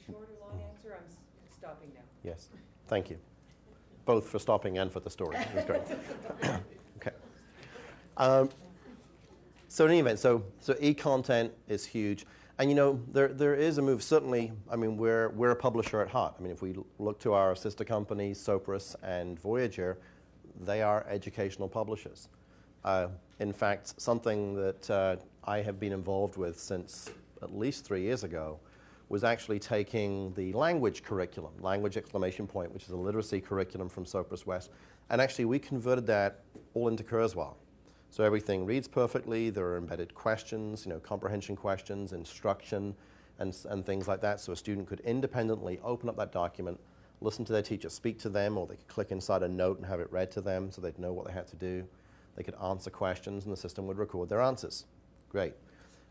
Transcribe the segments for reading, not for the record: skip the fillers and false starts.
Short or long answer? I'm stopping now. Yes. Thank you. Both for stopping and for the story. It was great. Okay. So in any event, so e-content is huge. And you know, there is a move, certainly, I mean, we're a publisher at heart. I mean, if we look to our sister companies, Sopris and Voyager, they are educational publishers. In fact, something that I have been involved with since at least 3 years ago was actually taking the language curriculum, language exclamation point, which is a literacy curriculum from Sopris West, and actually we converted that all into Kurzweil. So everything reads perfectly, there are embedded questions, you know, comprehension questions, instruction, and things like that, so a student could independently open up that document, listen to their teacher speak to them, or they could click inside a note and have it read to them so they'd know what they had to do. They could answer questions and the system would record their answers. Great.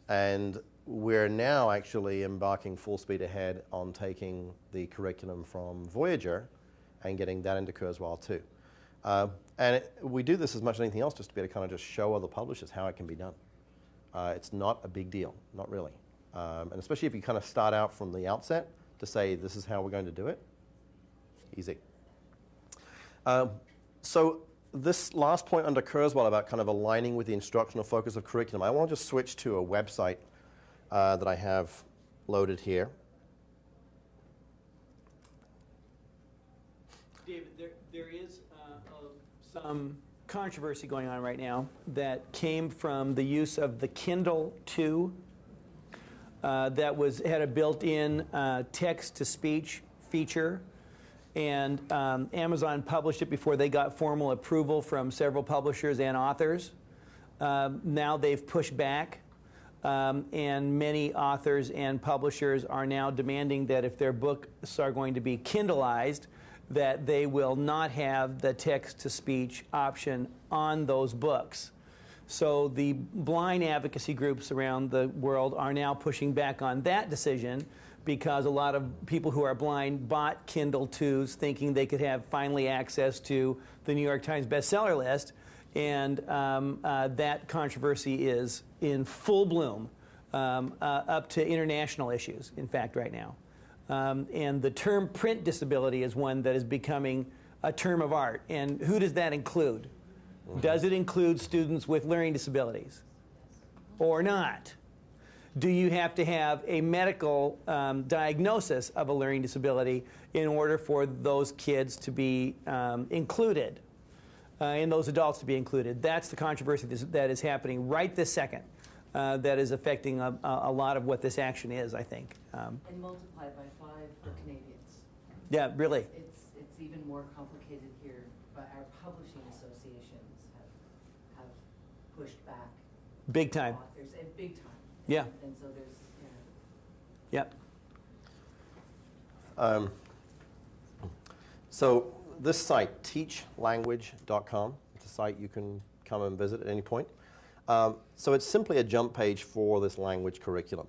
And we're now actually embarking full speed ahead on taking the curriculum from Voyager and getting that into Kurzweil too. We do this as much as anything else just to be able to kind of just show other publishers how it can be done. It's not a big deal, not really. And especially if you kind of start out from the outset to say this is how we're going to do it, easy. So this last point under Kurzweil about kind of aligning with the instructional focus of curriculum, I want to just switch to a website that I have loaded here. David, there is some controversy going on right now that came from the use of the Kindle 2 that had a built-in text-to-speech feature. And Amazon published it before they got formal approval from several publishers and authors. Now they've pushed back, and many authors and publishers are now demanding that if their books are going to be Kindleized, that they will not have the text-to-speech option on those books. So the blind advocacy groups around the world are now pushing back on that decision, because a lot of people who are blind bought Kindle 2s thinking they could have finally access to the New York Times bestseller list, and that controversy is in full bloom, up to international issues, in fact, right now. And the term print disability is one that is becoming a term of art. And who does that include? Does it include students with learning disabilities or not? Do you have to have a medical diagnosis of a learning disability in order for those kids to be included, and those adults to be included? That's the controversy that is happening right this second, that is affecting a lot of what this action is, I think. And multiplied by 5 for Canadians. Yeah, really. It's even more complicated here, but our publishing associations have pushed back. Big time. Authors, big time. Yeah. And so there's, Yep. So this site, teachlanguage.com, it's a site you can come and visit at any point. So it's simply a jump page for this language curriculum.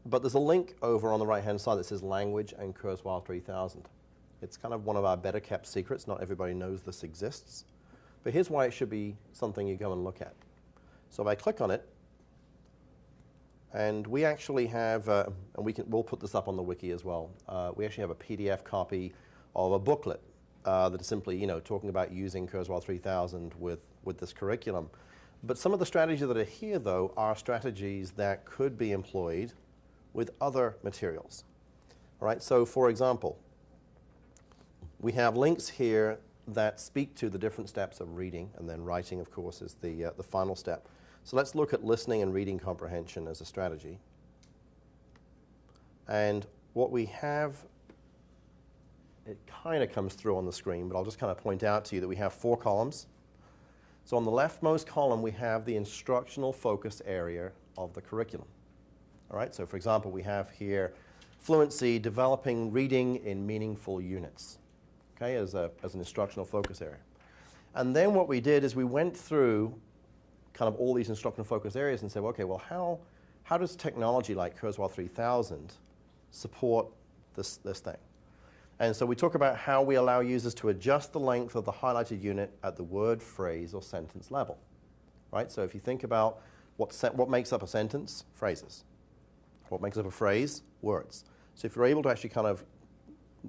But there's a link over on the right-hand side that says Language and Kurzweil 3000. It's kind of one of our better kept secrets. Not everybody knows this exists. But here's why it should be something you go and look at. So if I click on it, and we actually have, and we'll put this up on the wiki as well. We actually have a PDF copy of a booklet that is simply, you know, talking about using Kurzweil 3000 with this curriculum. But some of the strategies that are here, though, are strategies that could be employed with other materials. All right. So, for example, we have links here that speak to the different steps of reading, and then writing, of course, is the final step. So let's look at listening and reading comprehension as a strategy. And what we have, it kind of comes through on the screen, but I'll just kind of point out to you that we have 4 columns. So on the leftmost column, we have the instructional focus area of the curriculum. All right, so for example, we have here fluency, developing reading in meaningful units, okay, as an instructional focus area. And then what we did is we went through kind of all these instructional focus areas and said, well, okay, well, how does technology like Kurzweil 3000 support this thing? And so we talk about how we allow users to adjust the length of the highlighted unit at the word, phrase, or sentence level. Right? So if you think about what makes up a sentence, phrases. What makes up a phrase, words. So if you're able to actually kind of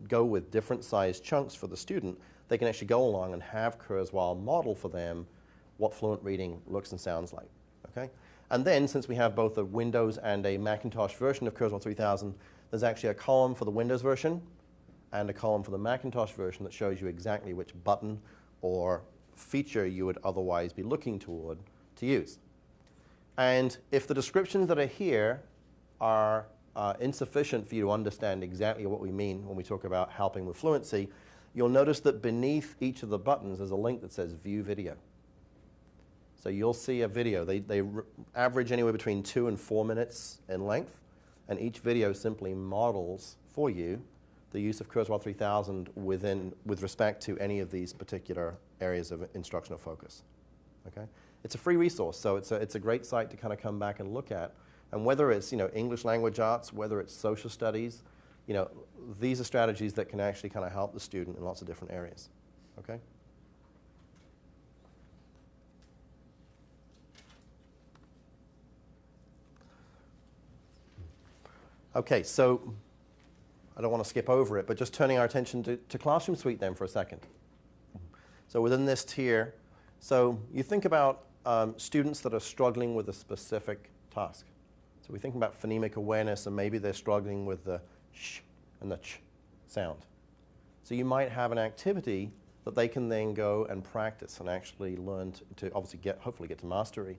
go with different size chunks for the student, they can actually go along and have Kurzweil model for them what fluent reading looks and sounds like. Okay? And then, since we have both a Windows and a Macintosh version of Kurzweil 3000, there's actually a column for the Windows version and a column for the Macintosh version that shows you exactly which button or feature you would otherwise be looking toward to use. And if the descriptions that are here are insufficient for you to understand exactly what we mean when we talk about helping with fluency, you'll notice that beneath each of the buttons is a link that says View Video. So you'll see a video. They average anywhere between 2 and 4 minutes in length, and each video simply models for you the use of Kurzweil 3000 with respect to any of these particular areas of instructional focus. Okay? It's a free resource, so it's a great site to kind of come back and look at. And whether it's English language arts, whether it's social studies, these are strategies that can actually kind of help the student in lots of different areas. Okay? Okay, so I don't want to skip over it, but just turning our attention to Classroom Suite then for a second. So within this tier, so you think about students that are struggling with a specific task. So we think about phonemic awareness, and maybe they're struggling with the sh and the ch sound. So you might have an activity that they can then go and practice and actually learn to obviously hopefully get to mastery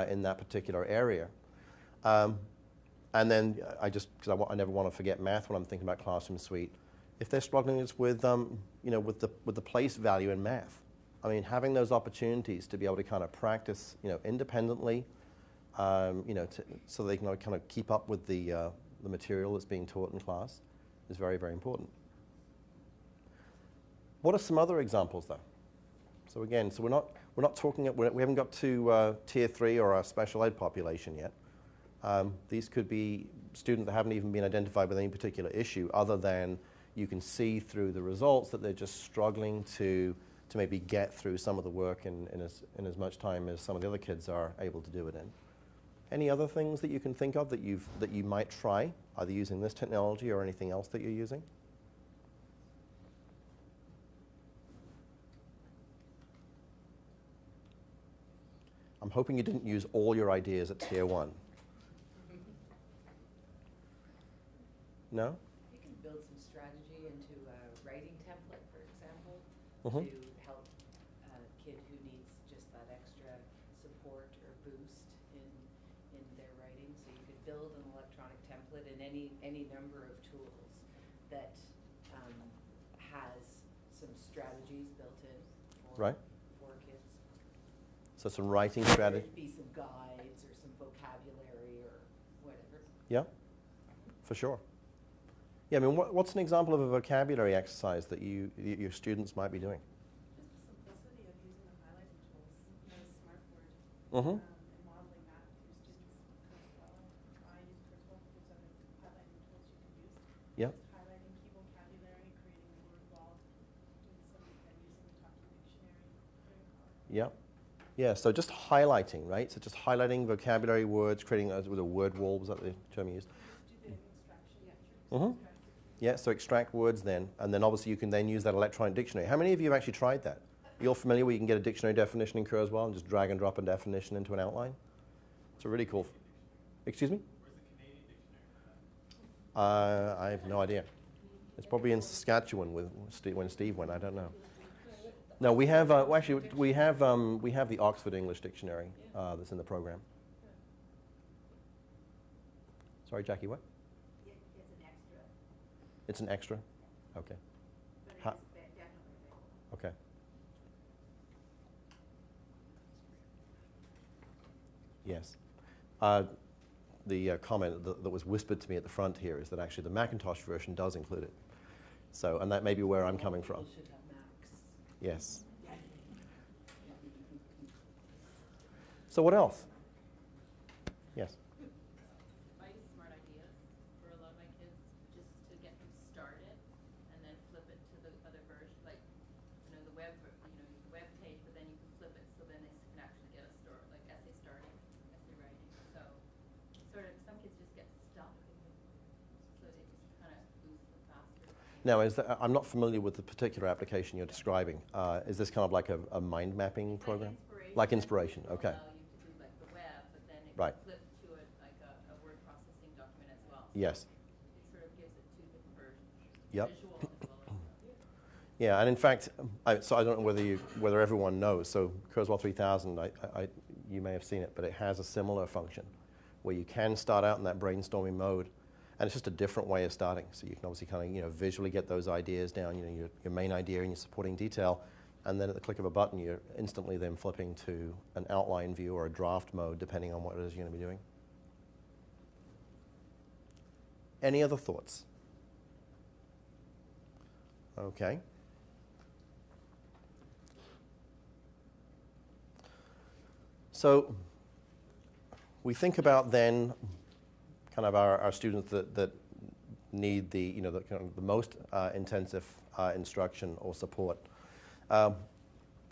in that particular area. And then because I never want to forget math when I'm thinking about Classroom Suite. If they're struggling with the place value in math, I mean, having those opportunities to be able to kind of practice, independently, so they can kind of keep up with the material that's being taught in class is very, very important. What are some other examples, though? So again, we're not talking. We haven't got to Tier 3 or our special ed population yet. These could be students that haven't even been identified with any particular issue, other than you can see through the results that they're just struggling to maybe get through some of the work in as much time as some of the other kids are able to do it in. Any other things that you can think of that you might try, either using this technology or anything else that you're using? I'm hoping you didn't use all your ideas at Tier 1. No? You can build some strategy into a writing template, for example, Mm-hmm. to help a kid who needs just that extra support or boost in their writing. So you could build an electronic template in any number of tools that has some strategies built in for kids. So some writing strategy. There'd be some guides or some vocabulary or whatever. Yeah, for sure. Yeah, I mean, what's an example of a vocabulary exercise that your students might be doing? Just the simplicity of using the highlighting tools, Smartboard, Mm-hmm. and modeling that with your students. I use Kurzweil because other highlighting tools you can use. Yeah. Just highlighting key vocabulary, creating a word wall, doing some, and using the talking dictionary, Yeah. Yeah, so just highlighting, right? So just highlighting vocabulary words, creating with a word wall, was that the term you used? do the extraction. Mm-hmm. Yeah, so extract words then, and then obviously you can then use that electronic dictionary. How many of you have actually tried that? You're familiar where you can get a dictionary definition in Kurzweil and just drag and drop a definition into an outline? It's a really cool. Excuse me? Where's the Canadian dictionary? I have no idea. It's probably in Saskatchewan when Steve went. I don't know. No, we have we have the Oxford English Dictionary that's in the program. Sorry, Jackie. What? It's an extra, It's an extra. Okay. but Ha- it's definitely available. Okay. Yes. The comment that was whispered to me at the front here is that actually the Macintosh version does include it. So, and that may be where I'm coming from. People should have Macs. Yes. So what else? Yes. I use Smart Ideas for a lot of my kids just to get them started and then flip it to the other version, like, the web, the web page, but then you can flip it so then they can actually get a story, like essay starting, essay writing. So sort of some kids just get stuck. So they just kind of Now, I'm not familiar with the particular application you're describing. Is this kind of like a mind mapping program? Like Inspiration, Will okay. allow you to do like the web, but then it Right. can flip to like a word processing document as well. Yes. It sort of gives it two different versions. Yep. Visual as well as. Yeah, and in fact, so I don't know whether everyone knows. So Kurzweil 3000, you may have seen it, but it has a similar function where you can start out in that brainstorming mode, and it's just a different way of starting. So you can obviously kind of visually get those ideas down, your main idea and your supporting detail, and then at the click of a button, you're instantly then flipping to an outline view or a draft mode, depending on what it is you're going to be doing. Any other thoughts? Okay. So we think about then kind of our students that need the kind of the most intensive instruction or support. A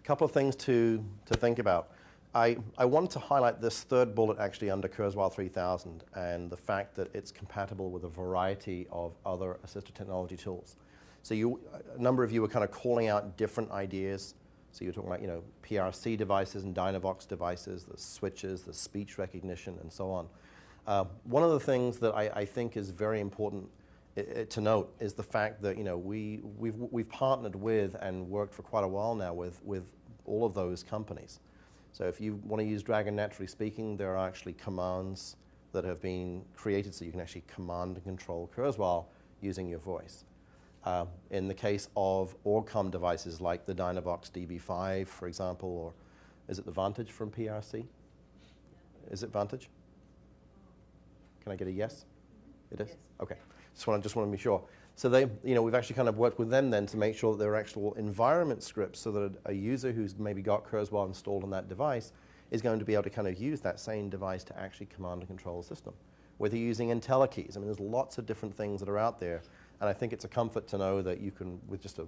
couple of things to think about. I want to highlight this third bullet actually under Kurzweil 3000 and the fact that it's compatible with a variety of other assistive technology tools. So a number of you were kind of calling out different ideas. So you're talking about PRC devices and Dynavox devices, the switches, the speech recognition, and so on. One of the things that I think is very important to note is the fact that we've partnered with and worked for quite a while now with all of those companies. So if you want to use Dragon Naturally Speaking, there are actually commands that have been created so you can actually command and control Kurzweil using your voice. In the case of OrgCom devices like the Dynavox DB5, for example, or is it the Vantage from PRC? Is it Vantage? Can I get a yes? It is? Yes. Okay. Just want to be sure. So we've actually kind of worked with them then to make sure that there are actual environment scripts so that a user who's maybe got Kurzweil installed on that device is going to be able to kind of use that same device to actually command and control the system. Whether you're using IntelliKeys, I mean, there's lots of different things that are out there, and I think it's a comfort to know that you can, with just a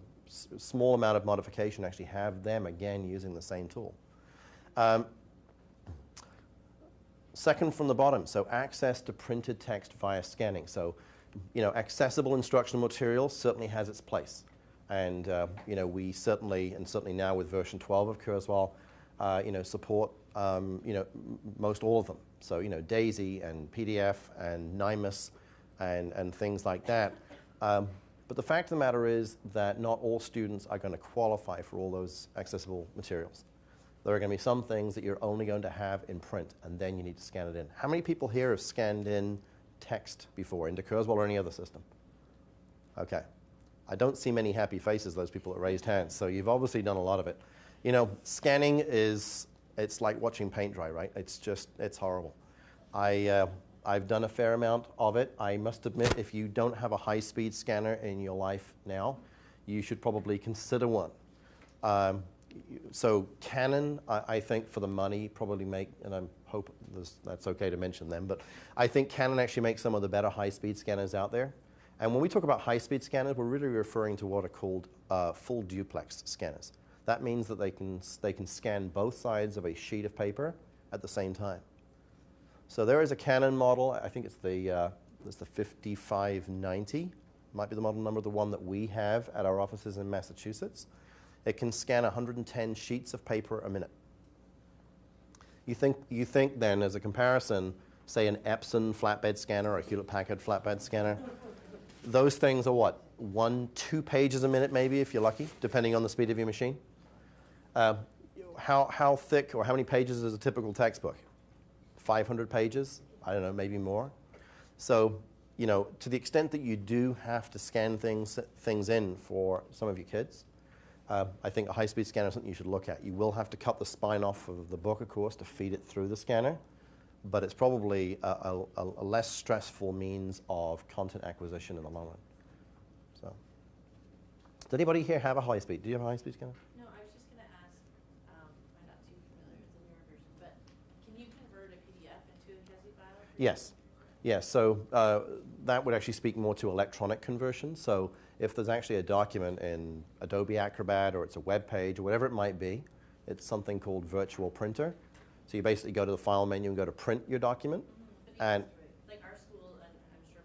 small amount of modification, actually have them again using the same tool. Second from the bottom, so access to printed text via scanning. So, accessible instructional material certainly has its place. And, we certainly now with version 12 of Kurzweil, support, most all of them. So, DAISY and PDF and NIMUS and things like that. But the fact of the matter is that not all students are going to qualify for all those accessible materials. There are going to be some things that you're only going to have in print, and then you need to scan it in. How many people here have scanned in text before into Kurzweil or any other system? Okay. I don't see many happy faces, those people that raised hands, so you've obviously done a lot of it. Scanning it's like watching paint dry, right? It's horrible. I've done a fair amount of it. I must admit, if you don't have a high-speed scanner in your life now, you should probably consider one. So Canon, I think for the money, probably make, and I hope that's okay to mention them, but I think Canon actually makes some of the better high-speed scanners out there. And when we talk about high-speed scanners, we're really referring to what are called full duplex scanners. That means that they can scan both sides of a sheet of paper at the same time. So there is a Canon model. I think it's the 5590. Might be the model number, the one that we have at our offices in Massachusetts. It can scan 110 sheets of paper a minute. You think then, as a comparison, say an Epson flatbed scanner or a Hewlett-Packard flatbed scanner, those things are what? 1-2 pages a minute maybe, if you're lucky, depending on the speed of your machine. How thick or how many pages is a typical textbook? 500 pages? I don't know, maybe more. So, to the extent that you do have to scan things in for some of your kids, I think a high-speed scanner is something you should look at. You will have to cut the spine off of the book, of course, to feed it through the scanner, but it's probably a less stressful means of content acquisition in the long run. So, does anybody here have a high-speed? Do you have a high-speed scanner? No, I was just going to ask, I'm not too familiar with the newer version, but can you convert a PDF into a CASI file? Yes. Yes, so that would actually speak more to electronic conversion. So if there's actually a document in Adobe Acrobat or it's a web page or whatever it might be, it's something called virtual printer. So you basically go to the file menu and go to print your document. But And even